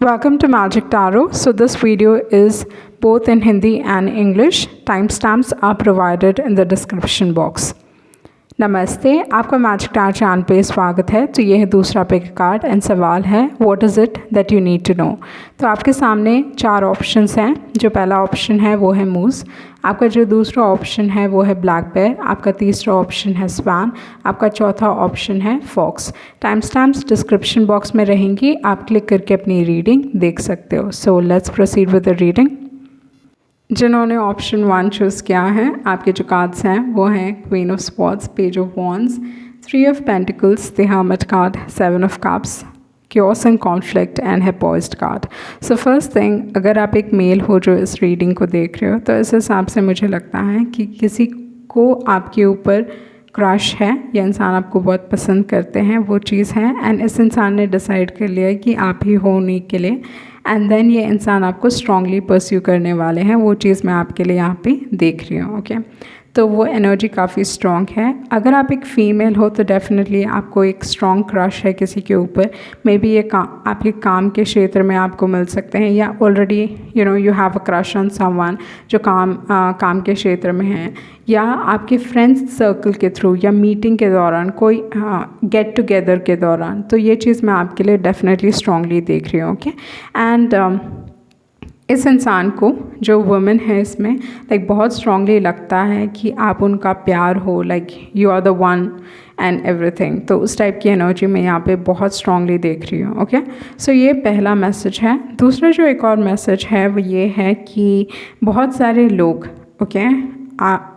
Welcome to Magic Tarot. So this video is both in Hindi and English. Timestamps are provided in the description box. नमस्ते, आपका magic tarot channel पे स्वागत है। तो ये है दूसरा पिक कार्ड एंड सवाल है what is it that you need to know. तो आपके सामने 4 ऑप्शंस हैं। जो पहला ऑप्शन है वो है मूस, आपका जो दूसरा ऑप्शन है वो है ब्लैक बेयर, आपका तीसरा ऑप्शन है स्वान, आपका चौथा ऑप्शन है fox. Time stamps description box में रहेंगी, आप क्लिक करके अपनी रीडिंग देख सकते हो। So let's proceed with the reading. जिन्होंने ऑप्शन 1 चूज़ किया है, आपके जो कार्ड्स हैं वो हैं queen of swords, page of wands, 3 of pentacles, the hermit card, 7 of cups, chaos and conflict and है poised card. So first thing, अगर आप एक मेल हो जो इस रीडिंग को देख रहे हो, तो इस हिसाब से मुझे लगता है कि किसी को आपके ऊपर क्रश है, ये इंसान आपको बहुत पसंद करते हैं, वो चीज़ है। एंड इस इंसान ने डिसाइड कर लिया है कि आप ही हो उन्हीं के लिए, एंड देन ये इंसान आपको स्ट्रांगली परस्यू करने वाले हैं। वो चीज़ मैं आपके लिए यहाँ पे देख रही हूँ। ओके, तो वो एनर्जी काफ़ी स्ट्रॉन्ग है। अगर आप एक फ़ीमेल हो तो डेफिनेटली आपको एक स्ट्रॉन्ग क्रश है किसी के ऊपर। मे बी ये आपके काम के क्षेत्र में आपको मिल सकते हैं, या already you have a crush on someone जो काम के क्षेत्र में है, या आपके फ्रेंड्स सर्कल के थ्रू, या मीटिंग के दौरान, कोई गेट टुगेदर के दौरान। तो ये चीज़ मैं आपके लिए डेफिनेटली स्ट्रांगली देख रही हूँ। ओके, एंड इस इंसान को, जो वुमेन है इसमें, लाइक बहुत स्ट्रांगली लगता है कि आप उनका प्यार हो, like you are the one and everything. तो उस टाइप की एनर्जी मैं यहाँ पे बहुत स्ट्रांगली देख रही हूँ। ओके, सो ये पहला मैसेज है। दूसरा जो एक और मैसेज है वो ये है कि बहुत सारे लोग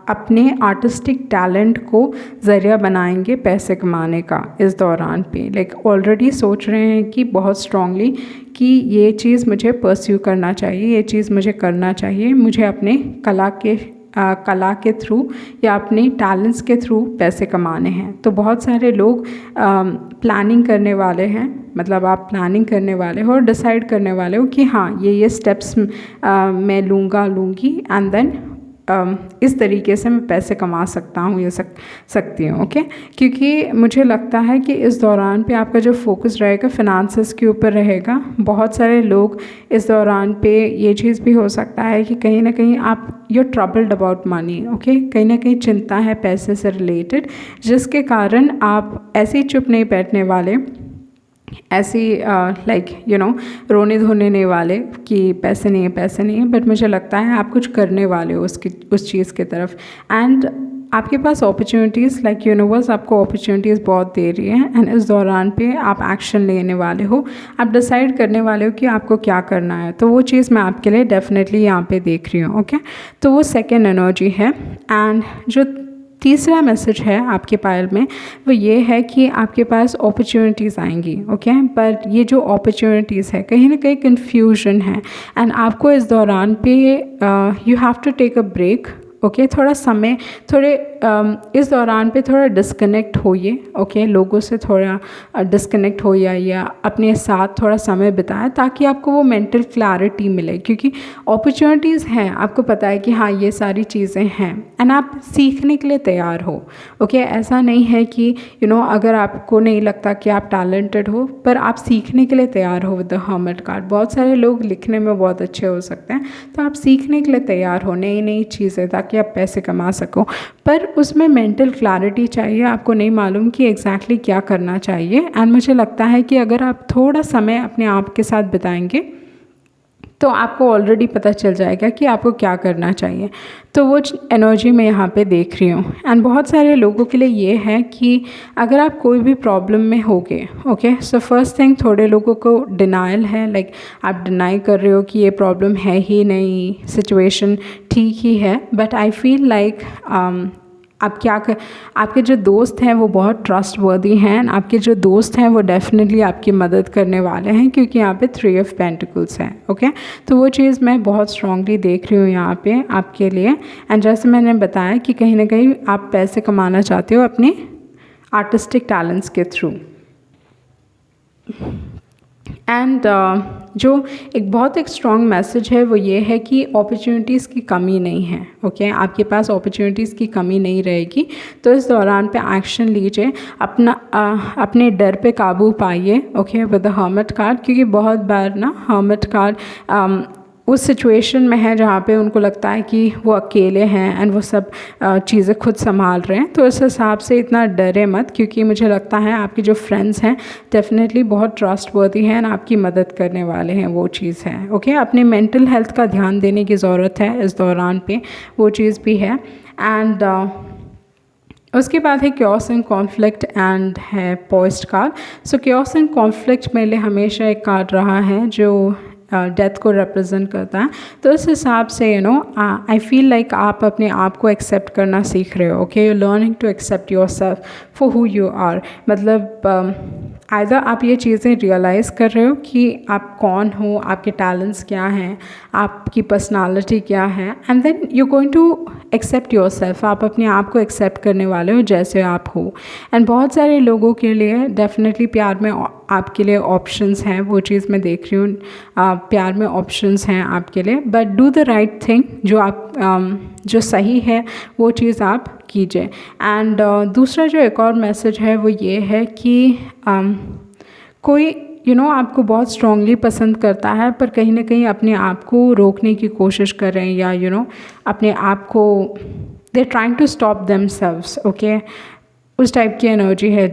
अपने आर्टिस्टिक टैलेंट को ज़रिया बनाएंगे पैसे कमाने का इस दौरान पे। लाइक ऑलरेडी सोच रहे हैं कि बहुत स्ट्रांगली कि ये चीज़ मुझे परस्यू करना चाहिए, ये चीज़ मुझे करना चाहिए, मुझे अपने कला के थ्रू या अपने टैलेंट्स के थ्रू पैसे कमाने हैं। तो बहुत सारे लोग प्लानिंग करने वाले हैं, मतलब आप प्लानिंग करने वाले हो और डिसाइड करने वाले हो कि हाँ ये स्टेप्स मैं लूँगी एंड देन इस तरीके से मैं पैसे कमा सकता हूँ या सकती हूँ। ओके, क्योंकि मुझे लगता है कि इस दौरान पे आपका जो फोकस रहेगा फिनांसेस के ऊपर रहेगा। बहुत सारे लोग इस दौरान पे, ये चीज़ भी हो सकता है कि कहीं ना कहीं आप you troubled about money. Okay, कहीं ना कहीं चिंता है पैसे से रिलेटेड, जिसके कारण आप ऐसे ही चुप नहीं बैठने वाले, ऐसी रोने धोने नहीं वाले कि पैसे नहीं है, बट मुझे लगता है आप कुछ करने वाले हो उस चीज़ की तरफ। एंड आपके पास अपॉर्चुनिटीज़, लाइक यूनिवर्स आपको अपॉर्चुनिटीज़ बहुत दे रही है, एंड इस दौरान पे आप एक्शन लेने वाले हो, आप डिसाइड करने वाले हो कि आपको क्या करना है। तो वो चीज़ मैं आपके लिए डेफिनेटली यहाँ पे देख रही हूँ। ओके, तो वो सेकेंड एनर्जी है। एंड जो तीसरा मैसेज है आपके पायल में वो ये है कि आपके पास अपॉर्चुनिटीज़ आएंगी। ओके, पर ये जो अपॉर्चुनिटीज़ है कहीं ना कहीं कन्फ्यूजन है, एंड आपको इस दौरान पे you have to take a break. Okay, थोड़ा समय, इस दौरान पे थोड़ा डिस्कनेक्ट होइए। ओके, लोगों से थोड़ा डिस्कनेक्ट होइए या अपने साथ थोड़ा समय बिताएं, ताकि आपको वो मेंटल क्लैरिटी मिले। क्योंकि अपॉर्चुनिटीज़ हैं, आपको पता है कि हाँ ये सारी चीज़ें हैं, एंड आप सीखने के लिए तैयार हो। ओके, ऐसा नहीं है कि अगर आपको नहीं लगता कि आप टैलेंटेड हो, पर आप सीखने के लिए तैयार हो। विद द हर्मिट कार्ड, बहुत सारे लोग लिखने में बहुत अच्छे हो सकते हैं, तो आप सीखने के लिए तैयार हो नई चीज़ें, ताकि आप पैसे कमा सको। पर उसमें मेंटल क्लैरिटी चाहिए, आपको नहीं मालूम कि एग्जैक्टली क्या करना चाहिए। एंड मुझे लगता है कि अगर आप थोड़ा समय अपने आप के साथ बिताएंगे तो आपको ऑलरेडी पता चल जाएगा कि आपको क्या करना चाहिए। तो वो एनर्जी मैं यहाँ पे देख रही हूँ। एंड बहुत सारे लोगों के लिए ये है कि अगर आप कोई भी प्रॉब्लम में होगे, ओके, सो फर्स्ट थिंग, थोड़े लोगों को डिनाइल है, लाइक आप डिनाई कर रहे हो कि ये प्रॉब्लम है ही नहीं, सिचुएशन ठीक ही है। बट आई फील लाइक आपके जो दोस्त हैं वो बहुत ट्रस्टवर्दी हैं, आपके जो दोस्त हैं वो डेफिनेटली आपकी मदद करने वाले हैं, क्योंकि यहाँ पे 3 ऑफ पेंटिकल्स हैं। ओके, तो वो चीज़ मैं बहुत स्ट्रांगली देख रही हूँ यहाँ पे आपके लिए। एंड जैसे मैंने बताया कि कहीं ना कहीं आप पैसे कमाना चाहते हो अपने आर्टिस्टिक टैलेंट्स के थ्रू। एंड जो एक बहुत एक स्ट्रॉन्ग मैसेज है वो ये है कि अपॉर्चुनिटीज़ की कमी नहीं है। ओके, आपके पास अपॉर्चुनिटीज़ की कमी नहीं रहेगी। तो इस दौरान पे एक्शन लीजिए, अपने डर पे काबू पाइए। Okay, with the hermit card, क्योंकि बहुत बार ना हर्मिट कार्ड उस सिचुएशन में है जहाँ पे उनको लगता है कि वो अकेले हैं एंड वो सब चीज़ें खुद संभाल रहे हैं। तो इस हिसाब से इतना डरे मत, क्योंकि मुझे लगता है आपके जो फ्रेंड्स हैं डेफिनेटली बहुत ट्रस्टवर्दी हैं एंड आपकी मदद करने वाले हैं, वो चीज़ है। ओके, अपने मेंटल हेल्थ का ध्यान देने की ज़रूरत है इस दौरान पे, वो चीज़ भी है। एंड उसके बाद है क्योस एंड कॉन्फ्लिक्ट एंड है poised card. So chaos and conflict मेरे लिए हमेशा एक कार्ड रहा है जो डेथ को रिप्रेजेंट करता है। तो इस हिसाब से आई फील लाइक आप अपने आप को एक्सेप्ट करना सीख रहे हो। Okay, you learning to accept yourself for who you are. मतलब आइदर आप ये चीज़ें रियलाइज़ कर रहे हो कि आप कौन हो, आपके टैलेंट्स क्या हैं, आपकी पर्सनालिटी क्या है, and then you going to accept yourself. आप अपने आप को एक्सेप्ट करने वाले हो जैसे आप हो। एंड बहुत सारे लोगों के लिए डेफिनेटली प्यार में आपके लिए ऑप्शंस हैं, वो चीज़ मैं देख रही हूँ। प्यार में ऑप्शंस हैं आपके लिए, but do the right thing, जो सही है वो चीज़ आप कीजिए। एंड दूसरा जो एक और मैसेज है वो ये है कि कोई आपको बहुत स्ट्रांगली पसंद करता है, पर कहीं ना कहीं अपने आप को रोकने की कोशिश कर रहे हैं, या अपने आप को they trying to stop themselves. Okay, उस टाइप की एनर्जी है।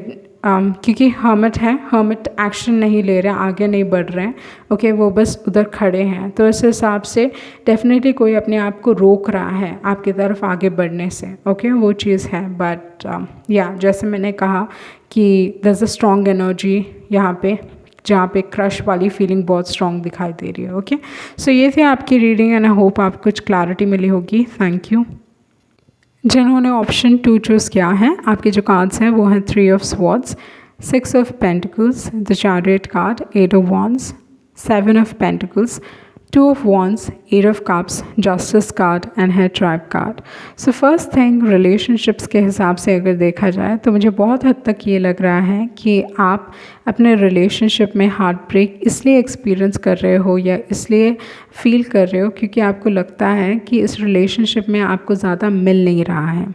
क्योंकि हर्मिट है, हर्मिट एक्शन नहीं ले रहे हैं, आगे नहीं बढ़ रहे हैं। ओके, वो बस उधर खड़े हैं। तो इस हिसाब से डेफिनेटली कोई अपने आप को रोक रहा है आपकी तरफ आगे बढ़ने से। ओके, वो चीज़ है। बट जैसे मैंने कहा कि there is a strong energy यहाँ पे, जहाँ पे क्रश वाली फीलिंग बहुत स्ट्रॉन्ग दिखाई दे रही है। ओके, सो ये थी आपकी रीडिंग एंड आई होप आपको कुछ क्लैरिटी मिली होगी। Thank you. जिन्होंने ऑप्शन 2 चूज़ किया है, आपके जो कार्ड्स हैं वो हैं 3 of swords, 6 of pentacles, the chariot card, 8 of wands, 7 of pentacles, 2 of wands, 8 of cups, justice card and है tribe card. So first thing, relationships के हिसाब से अगर देखा जाए तो मुझे बहुत हद तक ये लग रहा है कि आप अपने रिलेशनशिप में हार्ट ब्रेक इसलिए एक्सपीरियंस कर रहे हो या इसलिए फील कर रहे हो क्योंकि आपको लगता है कि इस रिलेशनशिप में आपको ज़्यादा मिल नहीं रहा है।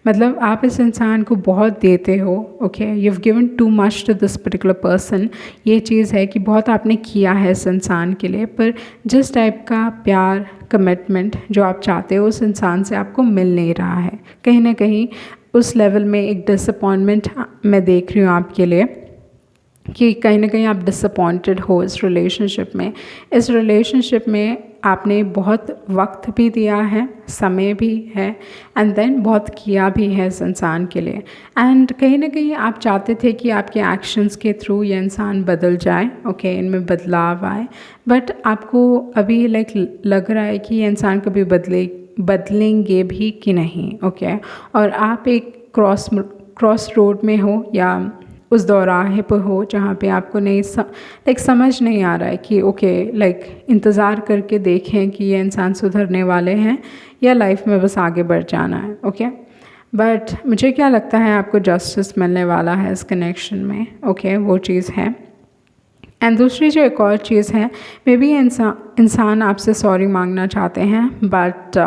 मतलब आप इस इंसान को बहुत देते हो। Okay, you have given too much to this particular person. ये चीज़ है कि बहुत आपने किया है इस इंसान के लिए, पर जिस टाइप का प्यार, कमिटमेंट जो आप चाहते हो उस इंसान से आपको मिल नहीं रहा है। कहीं ना कहीं उस लेवल में एक डिसअपॉइंटमेंट मैं देख रही हूँ आपके लिए, कि कहीं ना कहीं आप डिसअपॉइंटेड हो इस रिलेशनशिप में। इस रिलेशनशिप में आपने बहुत वक्त भी दिया है, समय भी है, एंड देन बहुत किया भी है इस इंसान के लिए। एंड कहीं ना कहीं आप चाहते थे कि आपके एक्शंस के थ्रू ये इंसान बदल जाए। ओके, इनमें बदलाव आए, बट आपको अभी लग रहा है कि ये इंसान कभी बदलेंगे भी कि नहीं। ओके, और आप एक क्रॉस रोड में हो या उस दौराहे पर हो जहाँ पे आपको समझ नहीं आ रहा है कि ओके इंतज़ार करके देखें कि ये इंसान सुधरने वाले हैं या लाइफ में बस आगे बढ़ जाना है। ओके, बट मुझे क्या लगता है आपको जस्टिस मिलने वाला है इस कनेक्शन में। ओके, वो चीज़ है। एंड दूसरी जो एक और चीज़ है, मे बी इंसान आपसे सॉरी मांगना चाहते हैं, बट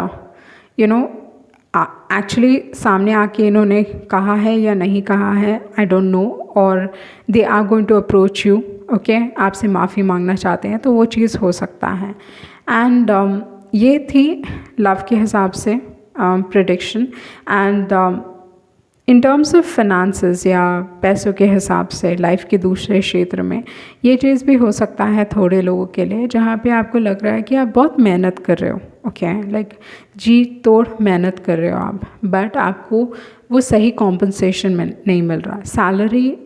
एक्चुअली सामने आके इन्होंने कहा है या नहीं कहा है, आई डोंट नो, और they are going to approach you. Okay, आपसे माफ़ी मांगना चाहते हैं, तो वो चीज़ हो सकता है। एंड ये थी लव के हिसाब से prediction. And in terms of finances या पैसों के हिसाब से लाइफ के दूसरे क्षेत्र में ये चीज़ भी हो सकता है थोड़े लोगों के लिए, जहाँ पे आपको लग रहा है कि आप बहुत मेहनत कर रहे हो। ओके, जी तोड़ मेहनत कर रहे हो आप, बट आपको वो सही कॉम्पनसेशन में नहीं मिल रहा। सैलरी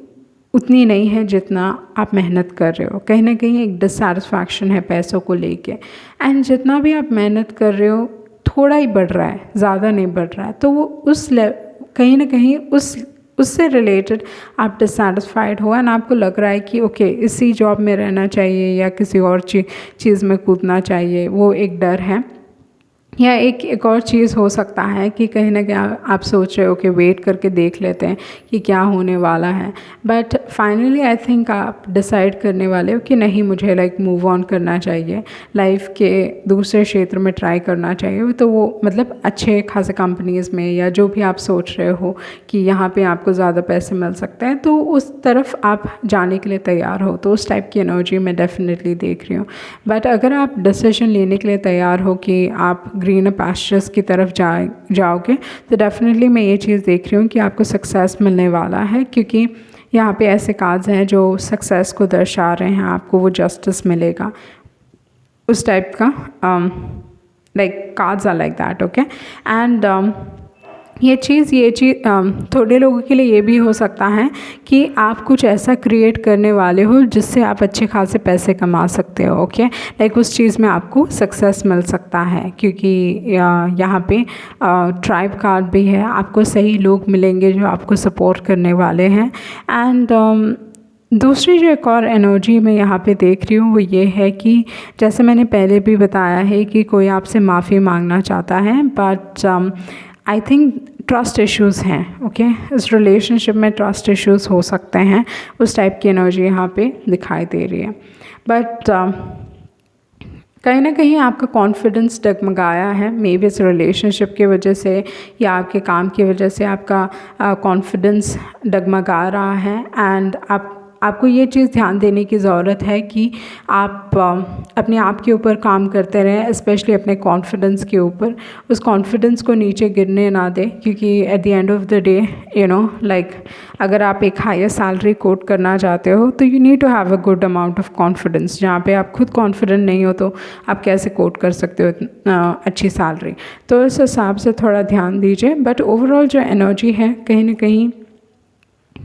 उतनी नहीं है जितना आप मेहनत कर रहे हो। कहीं ना कहीं एक डिससैटिस्फैक्शन है पैसों को लेके। एंड जितना भी आप मेहनत कर रहे हो थोड़ा ही बढ़ रहा है, ज़्यादा नहीं बढ़ रहा है। तो वो कहीं ना कहीं उससे रिलेटेड आप डिससैटिस्फाइड हो एंड आपको लग रहा है कि ओके इसी जॉब में रहना चाहिए या किसी और चीज़ में कूदना चाहिए। वो एक डर है। या एक और चीज़ हो सकता है कि कहीं ना कहीं आप सोच रहे हो कि वेट करके देख लेते हैं कि क्या होने वाला है, बट फाइनली आई थिंक आप डिसाइड करने वाले हो कि नहीं, मुझे लाइक मूव ऑन करना चाहिए, लाइफ के दूसरे क्षेत्र में ट्राई करना चाहिए। तो वो मतलब अच्छे खासे कंपनीज़ में या जो भी आप सोच रहे हो कि यहाँ पे आपको ज़्यादा पैसे मिल सकते हैं, तो उस तरफ आप जाने के लिए तैयार हो। तो उस टाइप की एनर्जी मैं डेफिनेटली देख रही हूँ। बट अगर आप डिसीजन लेने के लिए तैयार हो कि आप ग्रीन पैस्चर्स की तरफ जाओगे, तो डेफिनेटली मैं ये चीज़ देख रही हूँ कि आपको सक्सेस मिलने वाला है, क्योंकि यहाँ पे ऐसे कार्ड्स हैं जो सक्सेस को दर्शा रहे हैं, आपको वो जस्टिस मिलेगा उस टाइप का। Like cards are like that, okay. And ये चीज़ थोड़े लोगों के लिए ये भी हो सकता है कि आप कुछ ऐसा क्रिएट करने वाले हो जिससे आप अच्छे खासे पैसे कमा सकते हो, ओके। लाइक उस चीज़ में आपको सक्सेस मिल सकता है, क्योंकि यहाँ पे ट्राइब कार्ड भी है, आपको सही लोग मिलेंगे जो आपको सपोर्ट करने वाले हैं। एंड दूसरी जो एक और एनर्जी मैं यहाँ पे देख रही हूँ वो ये है कि जैसे मैंने पहले भी बताया है कि कोई आपसे माफ़ी मांगना चाहता है, but I think trust issues हैं, ओके। इस रिलेशनशिप में ट्रस्ट इश्यूज़ हो सकते हैं, उस टाइप की एनर्जी यहाँ पे दिखाई दे रही है। बट कहीं ना कहीं आपका कॉन्फिडेंस डगमगाया है, मे बी इस रिलेशनशिप की वजह से या आपके काम की वजह से आपका कॉन्फिडेंस डगमगा रहा है। एंड आपको ये चीज़ ध्यान देने की ज़रूरत है कि आप अपने आप के ऊपर काम करते रहें, स्पेशली अपने कॉन्फिडेंस के ऊपर। उस कॉन्फिडेंस को नीचे गिरने ना दें, क्योंकि at the end of the day like अगर आप एक हायर सैलरी कोट करना चाहते हो तो you need to have a good amount of confidence. जहाँ पे आप खुद कॉन्फिडेंट नहीं हो तो आप कैसे कोट कर सकते हो अच्छी सैलरी। तो इस हिसाब से थोड़ा ध्यान दीजिए। बट ओवरऑल जो एनर्जी है, कहीं ना कहीं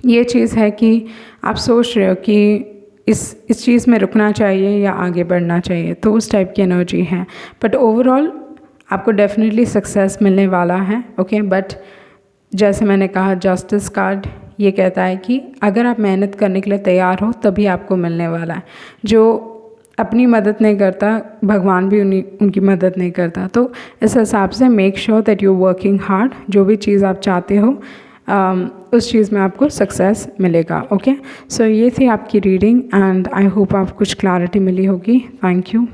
ये चीज़ है कि आप सोच रहे हो कि इस चीज़ में रुकना चाहिए या आगे बढ़ना चाहिए, तो उस टाइप की एनर्जी है। बट ओवरऑल आपको डेफिनेटली सक्सेस मिलने वाला है, ओके। बट जैसे मैंने कहा, जस्टिस कार्ड ये कहता है कि अगर आप मेहनत करने के लिए तैयार हो तभी आपको मिलने वाला है। जो अपनी मदद नहीं करता, भगवान भी उनकी मदद नहीं करता। तो इस हिसाब से make sure that you working hard. जो भी चीज़ आप चाहते हो उस चीज़ में आपको सक्सेस मिलेगा, ओके। सो ये थी आपकी रीडिंग एंड आई होप आपको कुछ क्लैरिटी मिली होगी। Thank you.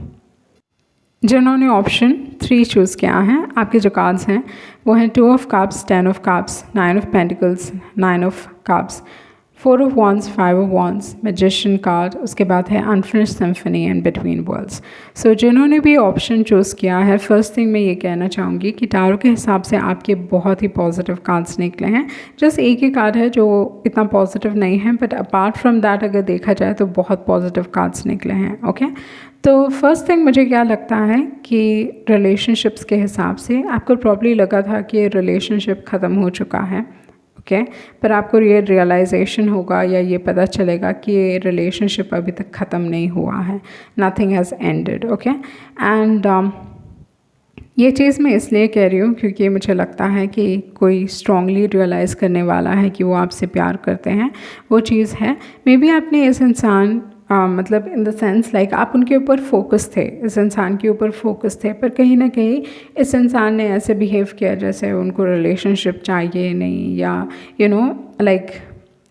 जिन्होंने ऑप्शन 3 चूज़ किया है, आपके जो कार्ड्स हैं वो हैं 2 of cups, 10 of cups, 9 of pentacles, 9 of cups, 4 of wands, 5 of wands, magician card, उसके बाद है unfinished symphony and between worlds. So जिन्होंने भी ऑप्शन चूज़ किया है, फर्स्ट थिंग मैं ये कहना चाहूँगी कि टारो के हिसाब से आपके बहुत ही पॉजिटिव कार्ड्स निकले हैं। जस्ट एक ही कार्ड है जो इतना पॉजिटिव नहीं है, बट अपार्ट फ्रॉम दैट अगर देखा जाए तो बहुत पॉजिटिव कार्ड्स निकले हैं, ओके। तो फर्स्ट थिंग मुझे क्या लगता है कि रिलेशनशिप्स के हिसाब से आपको प्रॉब्ली लगा था कि रिलेशनशिप ख़त्म हो चुका है, ओके। पर आपको ये रियलाइजेशन होगा या ये पता चलेगा कि ये रिलेशनशिप अभी तक ख़त्म नहीं हुआ है, nothing has ended, okay. And ये चीज़ मैं इसलिए कह रही हूँ क्योंकि मुझे लगता है कि कोई स्ट्रांगली रियलाइज़ करने वाला है कि वो आपसे प्यार करते हैं, वो चीज़ है। मे बी आपने इस इंसान मतलब इन द सेंस लाइक आप उनके ऊपर फोकस थे, इस इंसान के ऊपर फोकस थे, पर कहीं ना कहीं इस इंसान ने ऐसे बिहेव किया जैसे उनको रिलेशनशिप चाहिए नहीं, या लाइक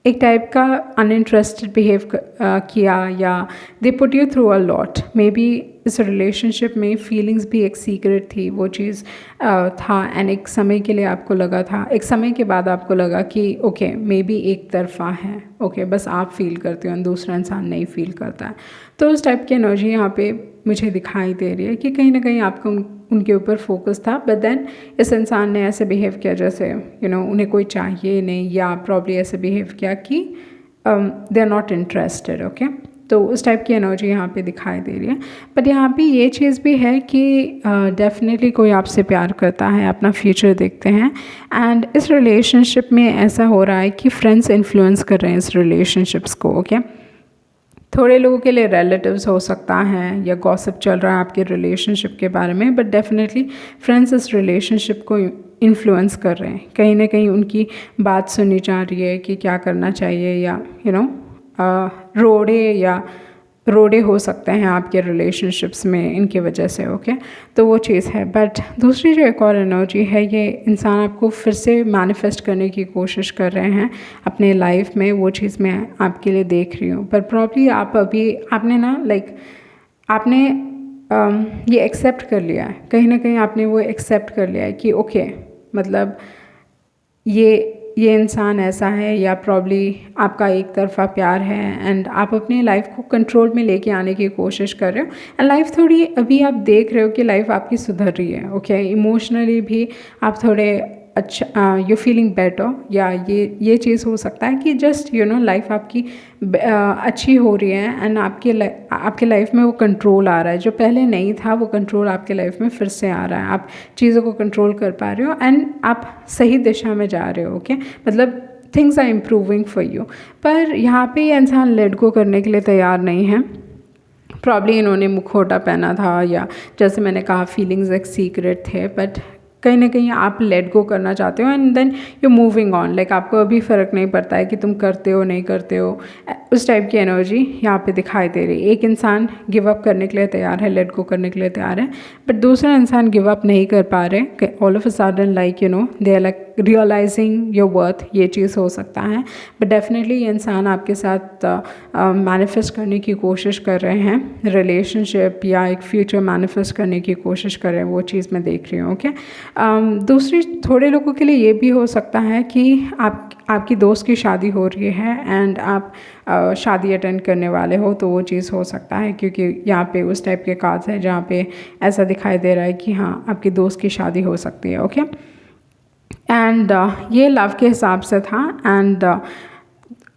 एक टाइप का अनइंटरेस्टेड बिहेव किया, या they put you through a lot. May be इस रिलेशनशिप में फीलिंग्स भी एक सीक्रेट थी, वो चीज़ था। एंड एक समय के लिए आपको लगा था, एक समय के बाद आपको लगा कि ओके मे बी एक तरफा है, ओके बस आप फील करते हो, दूसरा इंसान नहीं फील करता है। तो उस टाइप की एनर्जी यहाँ पे मुझे दिखाई दे रही है कि कहीं ना कहीं आपका उनके ऊपर फोकस था, बट देन इस इंसान ने ऐसे बिहेव किया जैसे उन्हें कोई चाहिए नहीं, या प्रॉब्ली ऐसे बिहेव किया कि they are not interested, okay. तो उस टाइप की एनर्जी यहाँ पे दिखाई दे रही है। बट यहाँ पे ये चीज़ भी है कि डेफिनेटली कोई आपसे प्यार करता है, अपना फ्यूचर देखते हैं। एंड इस रिलेशनशिप में ऐसा हो रहा है कि फ्रेंड्स इन्फ्लुएंस कर रहे हैं इस रिलेशनशिप्स को, ओके। थोड़े लोगों के लिए रिलेटिव्स हो सकता है, या गॉसिप चल रहा है आपके रिलेशनशिप के बारे में, बट डेफिनेटली फ्रेंड्स इस रिलेशनशिप को इन्फ्लुएंस कर रहे हैं। कहीं ना कहीं उनकी बात सुनी जा रही है कि क्या करना चाहिए, या रोड़े या रोड़े हो सकते हैं आपके रिलेशनशिप्स में इनकी वजह से, ओके। तो वो चीज़ है। बट दूसरी जो एक और एनर्जी है, ये इंसान आपको फिर से मैनिफेस्ट करने की कोशिश कर रहे हैं अपने लाइफ में, वो चीज़ मैं आपके लिए देख रही हूँ। पर प्रॉब्ली आप अभी आपने ना आपने ये एक्सेप्ट कर लिया है, कहीं ना कहीं आपने वो एक्सेप्ट कर लिया है कि ओके, मतलब ये इंसान ऐसा है, या प्रॉब्ली आपका एक तरफ़ा प्यार है एंड आप अपनी लाइफ को कंट्रोल में लेके आने की कोशिश कर रहे हो। एंड लाइफ थोड़ी अभी आप देख रहे हो कि लाइफ आपकी सुधर रही है, ओके। इमोशनली भी आप थोड़े अच्छा, यू फीलिंग बेटर, या ये चीज़ हो सकता है कि जस्ट लाइफ आपकी अच्छी हो रही है एंड आपके लाइफ में वो कंट्रोल आ रहा है, जो पहले नहीं था वो कंट्रोल आपके लाइफ में फिर से आ रहा है। आप चीज़ों को कंट्रोल कर पा रहे हो एंड आप सही दिशा में जा रहे हो, ओके। मतलब things are improving for you. पर यहाँ पे ये इंसान लेट गो करने के लिए तैयार नहीं है। प्रॉब्ली इन्होंने मुखौटा पहना था, या जैसे मैंने कहा फीलिंग्स एक सीक्रेट थे, बट कहीं ना कहीं आप लेट गो करना चाहते हो and then you moving on. आपको अभी फ़र्क नहीं पड़ता है कि तुम करते हो नहीं करते हो, उस टाइप की एनर्जी यहाँ पे दिखाई दे रही है। एक इंसान गिव अप करने के लिए तैयार है, लेट गो करने के लिए तैयार है, बट दूसरा इंसान गिव अप नहीं कर पा रहे। All of a sudden they are realising your worth, ये चीज़ हो सकता है। बट डेफिनेटली ये इंसान आपके साथ मैनिफेस्ट करने की कोशिश कर रहे हैं, रिलेशनशिप या एक फ्यूचर मैनिफेस्ट करने की कोशिश कर रहे हैं, वो चीज़ मैं देख रही हूँ, ओके। दूसरी, थोड़े लोगों के लिए ये भी हो सकता है कि आपकी दोस्त की शादी हो रही है एंड आप शादी अटेंड करने वाले हो, तो वो चीज़ हो सकता है, क्योंकि यहाँ पे उस टाइप के कार्ड्स हैं जहाँ पे ऐसा दिखाई दे रहा है कि हाँ, आपकी दोस्त की शादी हो सकती है, ओके। एंड ये लव के हिसाब से था। एंड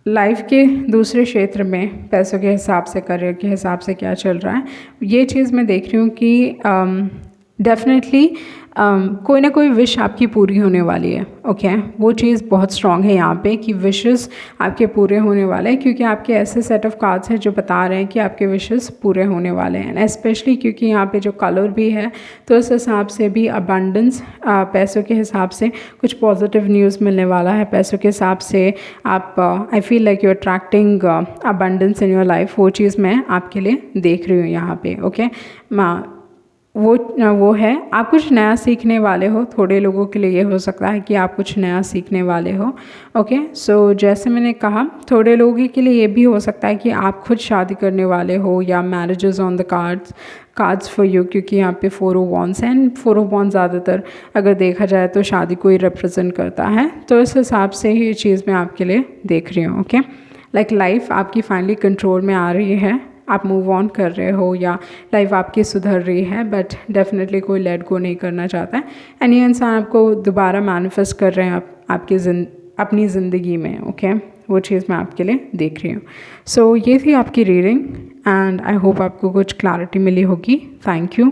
लाइफ के दूसरे क्षेत्र में पैसों के हिसाब से, करियर के हिसाब से क्या चल रहा है, ये चीज़ मैं देख रही हूँ कि डेफिनेटली कोई ना कोई विश आपकी पूरी होने वाली है, ओके। वो चीज़ बहुत स्ट्रॉन्ग है यहाँ पे कि विशेस आपके पूरे होने वाले हैं, क्योंकि आपके ऐसे सेट ऑफ कार्ड्स हैं जो बता रहे हैं कि आपके विशेस पूरे होने वाले हैं। स्पेशली क्योंकि यहाँ पे जो कलर भी है, तो इस हिसाब से भी अबंडेंस, पैसों के हिसाब से कुछ पॉजिटिव न्यूज़ मिलने वाला है। पैसों के हिसाब से आप, I feel like you attracting abundance in your life, वो चीज़ मैं आपके लिए देख रही हूँ यहाँ पे, ओके। वो है, आप कुछ नया सीखने वाले हो। थोड़े लोगों के लिए ये हो सकता है कि आप कुछ नया सीखने वाले हो, ओके। सो जैसे मैंने कहा, थोड़े लोगों के लिए ये भी हो सकता है कि आप खुद शादी करने वाले हो, या marriages on the cards for you, क्योंकि यहाँ पे 4 ऑफ वॉन्ड्स हैं एंड 4 ऑफ वॉन्ड्स ज़्यादातर अगर देखा जाए तो शादी को ही रिप्रेजेंट करता है। तो इस हिसाब से ही ये चीज़ मैं आपके लिए देख रही हूँ, ओके। लाइफ आपकी फाइनली कंट्रोल में आ रही है, आप मूव ऑन कर रहे हो, या लाइफ आपकी सुधर रही है, बट डेफिनेटली कोई लेट गो नहीं करना चाहता है। एंड ये इंसान आपको दोबारा मैनिफेस्ट कर रहे हैं अपनी ज़िंदगी में, ओके। वो चीज़ मैं आपके लिए देख रही हूँ। सो ये थी आपकी रीडिंग एंड आई होप आपको कुछ क्लैरिटी मिली होगी। Thank you.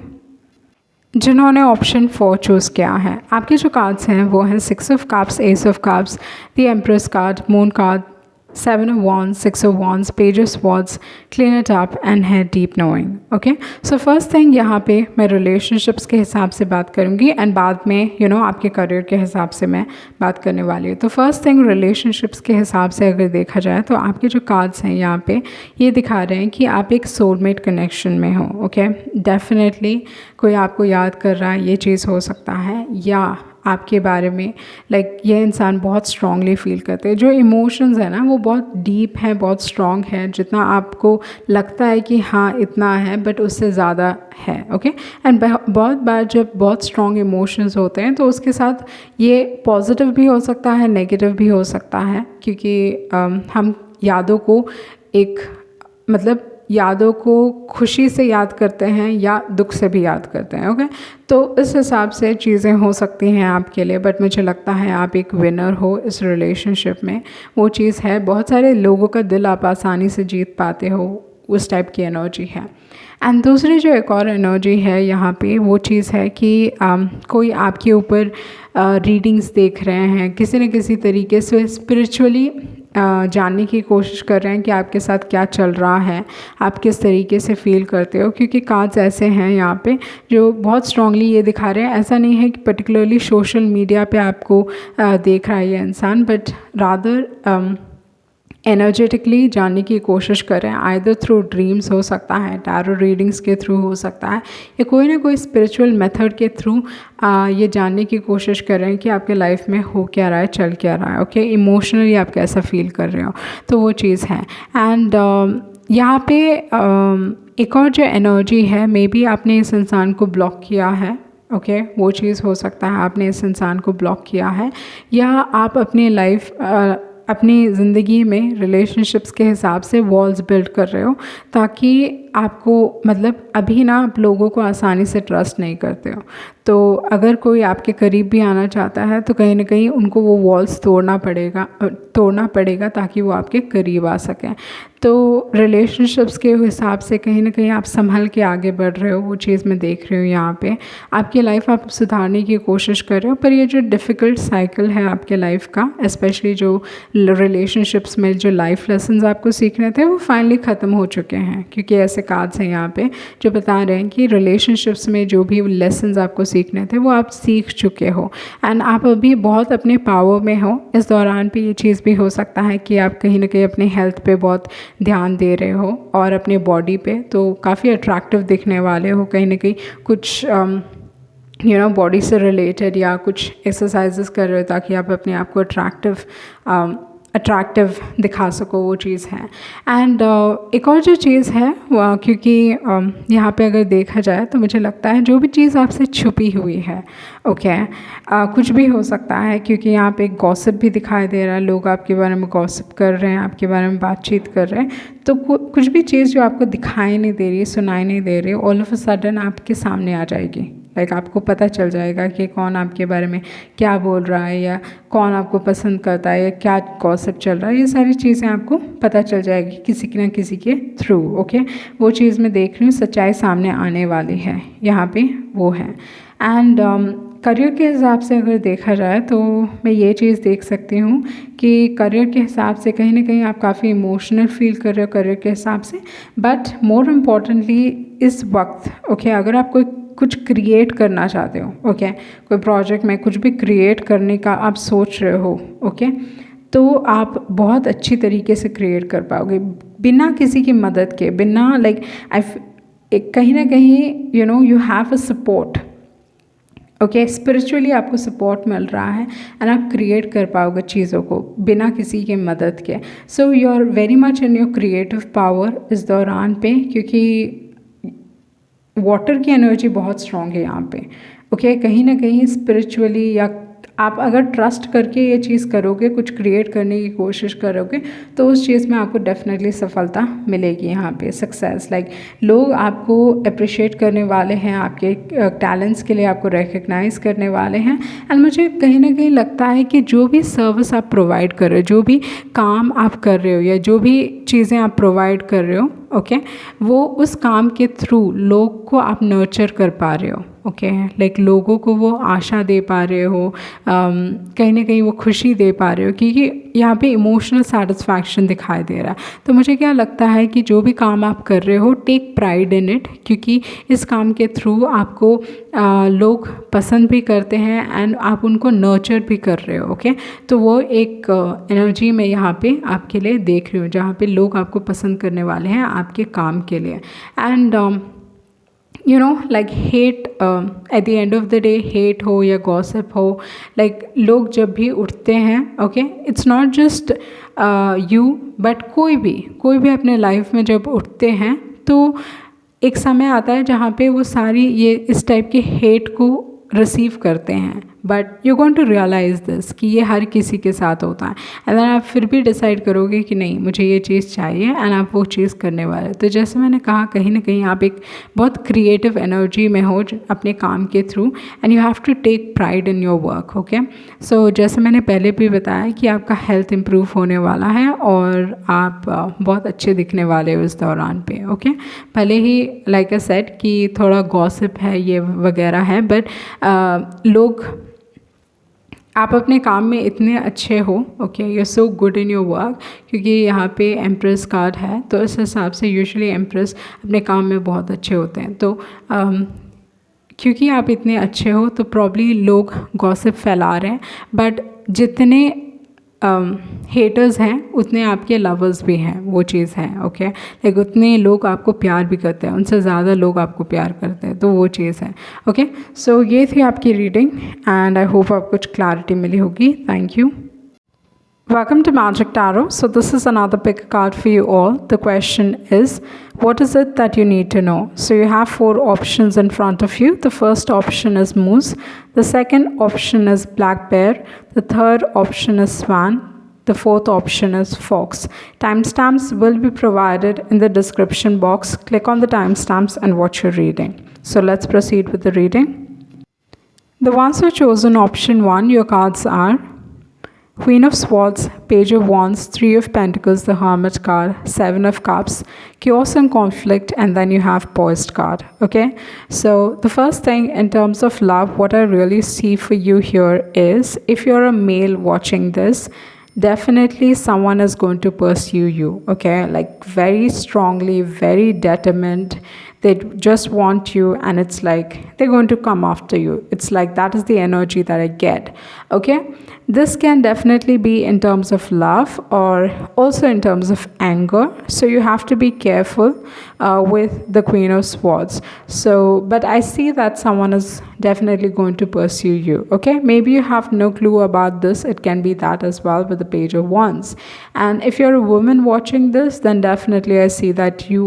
जिन्होंने ऑप्शन 4 चूज़ किया है, आपके जो कार्ड्स हैं वो हैं 6 of cups, S of cups, the empress card, moon card, 7 of wands, 6 of wands, page of swords, clean it up and have deep knowing, okay। So first thing, यहाँ पे मैं relationships के हिसाब से बात करूँगी एंड बाद में आपके करियर के हिसाब से मैं बात करने वाली हूँ। तो फर्स्ट थिंग, relationships के हिसाब से अगर देखा जाए तो आपके जो कार्ड्स हैं यहाँ पे ये दिखा रहे हैं कि आप एक सोलमेट कनेक्शन में हो, ओके। डेफिनेटली कोई आपको याद कर रहा है, ये चीज़ हो सकता है, या आपके बारे में ये इंसान बहुत स्ट्रांगली फील करते हैं। जो इमोशंस है ना वो बहुत डीप है, बहुत स्ट्रांग है। जितना आपको लगता है कि हाँ इतना है, बट उससे ज़्यादा है, ओके। एंड बहुत बार जब बहुत स्ट्रांग इमोशंस होते हैं तो उसके साथ ये पॉजिटिव भी हो सकता है, नेगेटिव भी हो सकता है, क्योंकि हम यादों को यादों को खुशी से याद करते हैं या दुख से भी याद करते हैं, ओके। तो इस हिसाब से चीज़ें हो सकती हैं आपके लिए, बट मुझे लगता है आप एक विनर हो इस रिलेशनशिप में। वो चीज़ है, बहुत सारे लोगों का दिल आप आसानी से जीत पाते हो, उस टाइप की एनर्जी है। एंड दूसरी जो एक और एनर्जी है यहाँ पे, वो चीज़ है कि कोई आपके ऊपर रीडिंग्स देख रहे हैं, किसी न किसी तरीके से स्पिरिचुअली जानने की कोशिश कर रहे हैं कि आपके साथ क्या चल रहा है, आप किस तरीके से फील करते हो। क्योंकि कार्ड्स ऐसे हैं यहाँ पे जो बहुत स्ट्रांगली ये दिखा रहे हैं, ऐसा नहीं है कि पर्टिकुलरली सोशल मीडिया पे आपको देख रहा है ये इंसान, बट रादर एनर्जेटिकली जानने की कोशिश करें, आइदर थ्रू ड्रीम्स हो सकता है, टैरो रीडिंग्स के थ्रू हो सकता है, या कोई ना कोई स्पिरिचुअल मेथड के थ्रू ये जानने की कोशिश करें कि आपके लाइफ में हो क्या रहा है, चल क्या रहा है। ओके, इमोशनली आप कैसा फील कर रहे हो, तो वो चीज़ है। एंड यहाँ पे एक और जो एनर्जी है, मे बी आपने इस इंसान को ब्लॉक किया है। ओके, वो चीज़ हो सकता है आपने इस इंसान को ब्लॉक किया है, या आप अपनी लाइफ अपनी ज़िंदगी में रिलेशनशिप्स के हिसाब से वॉल्स बिल्ड कर रहे हो, ताकि आपको मतलब अभी ना आप लोगों को आसानी से ट्रस्ट नहीं करते हो। तो अगर कोई आपके करीब भी आना चाहता है तो कहीं ना कहीं उनको वो वॉल्स तोड़ना पड़ेगा ताकि वो आपके करीब आ सकें। तो रिलेशनशिप्स के हिसाब से कहीं ना कहीं आप संभल के आगे बढ़ रहे हो, वो चीज़ मैं देख रही हूँ यहाँ पे। आपकी लाइफ आप सुधारने की कोशिश कर रहे हो, पर ये जो डिफ़िकल्ट साइकिल है आपके लाइफ का, स्पेशली जो रिलेशनशिप्स में जो लाइफ लेसन्स आपको सीखने थे, वो फाइनली ख़त्म हो चुके हैं। क्योंकि ऐसे कार्ड्स हैं यहाँ पे जो बता रहे हैं कि रिलेशनशिप्स में जो भी लेसन्स आपको सीखने थे वो आप सीख चुके हो, एंड आप अभी बहुत अपने पावर में हो। इस दौरान पे ये चीज़ भी हो सकता है कि आप कहीं ना कहीं अपनी हेल्थ पे बहुत ध्यान दे रहे हो और अपने बॉडी पे, तो काफ़ी अट्रैक्टिव दिखने वाले हो कहीं ना कहीं। कुछ बॉडी से रिलेटेड या कुछ एक्सरसाइजेस कर रहे हो ताकि आप अपने आप को अट्रैक्टिव दिखा सको, वो चीज़ है। एंड एक और जो चीज़ है क्योंकि यहाँ पे अगर देखा जाए तो मुझे लगता है जो भी चीज़ आपसे छुपी हुई है, ओके, कुछ भी हो सकता है, क्योंकि यहाँ पे एक गॉसिप भी दिखाई दे रहा है, लोग आपके बारे में गॉसिप कर रहे हैं, आपके बारे में बातचीत कर रहे हैं। तो कुछ भी चीज़ जो आपको दिखाई नहीं दे रही, सुनाई नहीं दे रही, ऑल ऑफ अ सडन आपके सामने आ जाएगी। लाइक आपको पता चल जाएगा कि कौन आपके बारे में क्या बोल रहा है, या कौन आपको पसंद करता है, या क्या गॉसिप चल रहा है। ये सारी चीज़ें आपको पता चल जाएगी किसी न किसी के थ्रू। ओके, वो चीज़ मैं देख रही हूँ, सच्चाई सामने आने वाली है यहाँ पे, वो है। एंड करियर के हिसाब से अगर देखा जाए तो मैं ये चीज़ देख सकती हूँ कि करियर के हिसाब से कहीं ना कहीं आप काफ़ी इमोशनल फील कर रहे हो करियर के हिसाब से। बट मोर इम्पॉर्टेंटली इस वक्त, ओके, अगर आप कोई कुछ क्रिएट करना चाहते हो, ओके, कोई प्रोजेक्ट में कुछ भी क्रिएट करने का आप सोच रहे हो, ओके, तो आप बहुत अच्छी तरीके से क्रिएट कर पाओगे बिना किसी की मदद के, बिना लाइक कहीं ना कहीं you have a support. Okay, spiritually आपको सपोर्ट मिल रहा है एंड आप क्रिएट कर पाओगे चीज़ों को बिना किसी के मदद के। So you are very much in your creative power इस दौरान पे, क्योंकि वाटर की एनर्जी बहुत स्ट्रॉन्ग है यहाँ पे। ओके, कहीं ना कहीं स्पिरिचुअली या आप अगर ट्रस्ट करके ये चीज़ करोगे, कुछ क्रिएट करने की कोशिश करोगे, तो उस चीज़ में आपको डेफिनेटली सफलता मिलेगी यहाँ पे, सक्सेस। लाइक लोग आपको अप्रिशिएट करने वाले हैं, आपके टैलेंट्स के लिए आपको रिकग्नाइज़ करने वाले हैं। एंड मुझे कहीं ना कहीं लगता है कि जो भी सर्विस आप प्रोवाइड कर रहे हो, जो भी काम आप कर रहे हो, या जो भी चीज़ें आप प्रोवाइड कर रहे हो, ओके, वो उस काम के थ्रू लोग को आप नर्चर कर पा रहे हो। ओके, लाइक लोगों को वो आशा दे पा रहे हो, कहीं ना कहीं वो खुशी दे पा रहे हो, क्योंकि यहाँ पे इमोशनल सेटिस्फैक्शन दिखाई दे रहा है। तो मुझे क्या लगता है कि जो भी काम आप कर रहे हो, टेक प्राइड इन इट, क्योंकि इस काम के थ्रू आपको लोग पसंद भी करते हैं एंड आप उनको नर्चर भी कर रहे हो। ओके, तो वो एक एनर्जी मैं यहाँ पे आपके लिए देख रही हूँ, जहाँ पे लोग आपको पसंद करने वाले हैं आपके काम के लिए। And like hate, at the end of the day, hate हो या gossip हो, like लोग जब भी उठते हैं, okay, it's not just you, but कोई भी अपने लाइफ में जब उठते हैं तो एक समय आता है जहाँ पे वो सारी ये इस टाइप के हेट को रिसीव करते हैं। But you going to realise this कि ये हर किसी के साथ होता है, एंड देन आप फिर भी डिसाइड करोगे कि नहीं, मुझे ये चीज़ चाहिए, एंड आप वो चीज़ करने वाले। तो जैसे मैंने कहा, कहीं ना कहीं आप एक बहुत क्रिएटिव एनर्जी में हो अपने काम के through, and you have to take pride in your work. Okay, so जैसे मैंने पहले भी बताया कि आपका हेल्थ इम्प्रूव होने वाला है और आप बहुत अच्छे दिखने वाले हो इस दौरान पे। ओके, भले ही लाइक आई सेड कि थोड़ा गॉसिप है, ये वगैरह है, बट लोग आप अपने काम में इतने अच्छे हो, okay, you are so good in your work, क्योंकि यहाँ पे एम्प्रेस कार्ड है, तो इस हिसाब से यूजुअली एम्प्रेस अपने काम में बहुत अच्छे होते हैं। तो क्योंकि आप इतने अच्छे हो तो प्रॉब्ली लोग गॉसिप फैला रहे हैं, बट जितने हेटर्स हैं उतने आपके लवर्स भी हैं, वो चीज़ है। ओके, लाइक उतने लोग आपको प्यार भी करते हैं, उनसे ज़्यादा लोग आपको प्यार करते हैं, तो वो चीज़ है। ओके, सो ये थी आपकी रीडिंग एंड आई होप आपको कुछ क्लैरिटी मिली होगी। Thank you. Welcome to Magic Tarot. So this is another pick a card for you all. The question is, what is it that you need to know? So you have 4 options in front of you. The first option is moose. The second option is black bear. The third option is swan. The fourth option is fox. Timestamps will be provided in the description box. Click on the timestamps and watch your reading. So let's proceed with the reading. The ones who chosen option 1, your cards are Queen of Swords, Page of Wands, 3 of Pentacles, the Hermit card, 7 of Cups, Chaos and Conflict, and then you have Poised card. Okay, so the first thing in terms of love, what I really see for you here is, if you're a male watching this, definitely someone is going to pursue you. Okay, like very strongly, very determined. They just want you, and it's like they're going to come after you. It's like that is the energy that I get. Okay, this can definitely be in terms of love or also in terms of anger, so you have to be careful with the Queen of Swords. So but I see that someone is definitely going to pursue you. Okay, maybe you have no clue about this. It can be that as well with the Page of Wands. And if you're a woman watching this, then definitely I see that you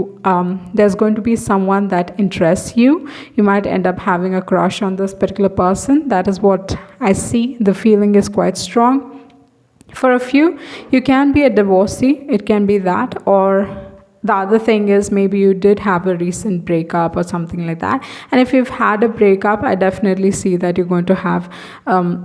there's going to be someone that interests you. You might end up having a crush on this particular person. That is what I see. The feeling is quite strong. For a few, you can be a divorcee. It can be that, or the other thing is maybe you did have a recent breakup or something like that. And if you've had a breakup, I definitely see that you're going to have,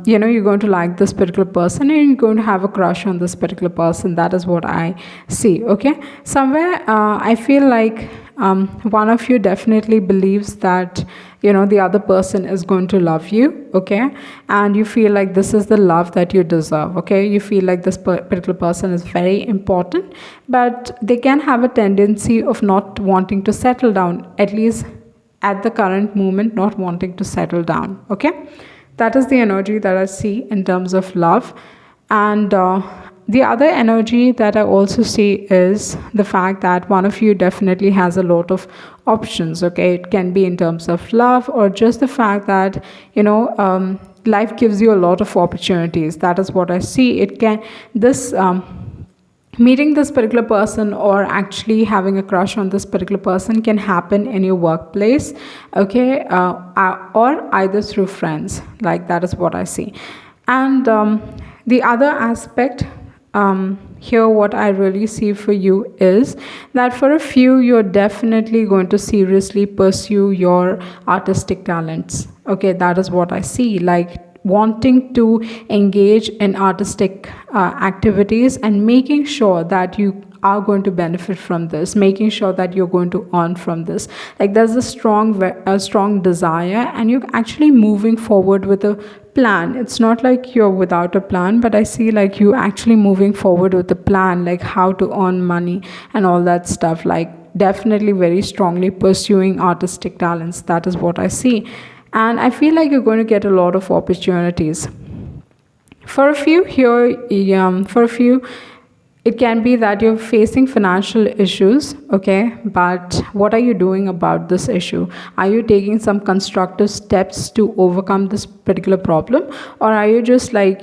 you're going to like this particular person and you're going to have a crush on this particular person. That is what I see. Okay, somewhere I feel like one of you definitely believes that the other person is going to love you. Okay, and you feel like this is the love that you deserve. Okay, you feel like this particular person is very important, but they can have a tendency of not wanting to settle down, at least at the current moment, not wanting to settle down. Okay, that is the energy that I see in terms of love. And the other energy that I also see is the fact that one of you definitely has a lot of options. Okay, it can be in terms of love or just the fact that life gives you a lot of opportunities. That is what I see. It can meeting this particular person or actually having a crush on this particular person can happen in your workplace. Okay, or either through friends. Like that is what I see. And the other aspect here, what I really see for you is that for a few, you're definitely going to seriously pursue your artistic talents. Okay, that is what I see. Like wanting to engage in artistic activities and making sure that you are going to benefit from this, making sure that you're going to earn from this. Like there's a strong desire, and you're actually moving forward with a plan. It's not like you're without a plan, but I see like you actually moving forward with a plan, like how to earn money and all that stuff. Like definitely very strongly pursuing artistic talents. That is what I see. And I feel like you're going to get a lot of opportunities. For a few here, it can be that you're facing financial issues. Okay, but what are you doing about this issue? Are you taking some constructive steps to overcome this particular problem, or are you just like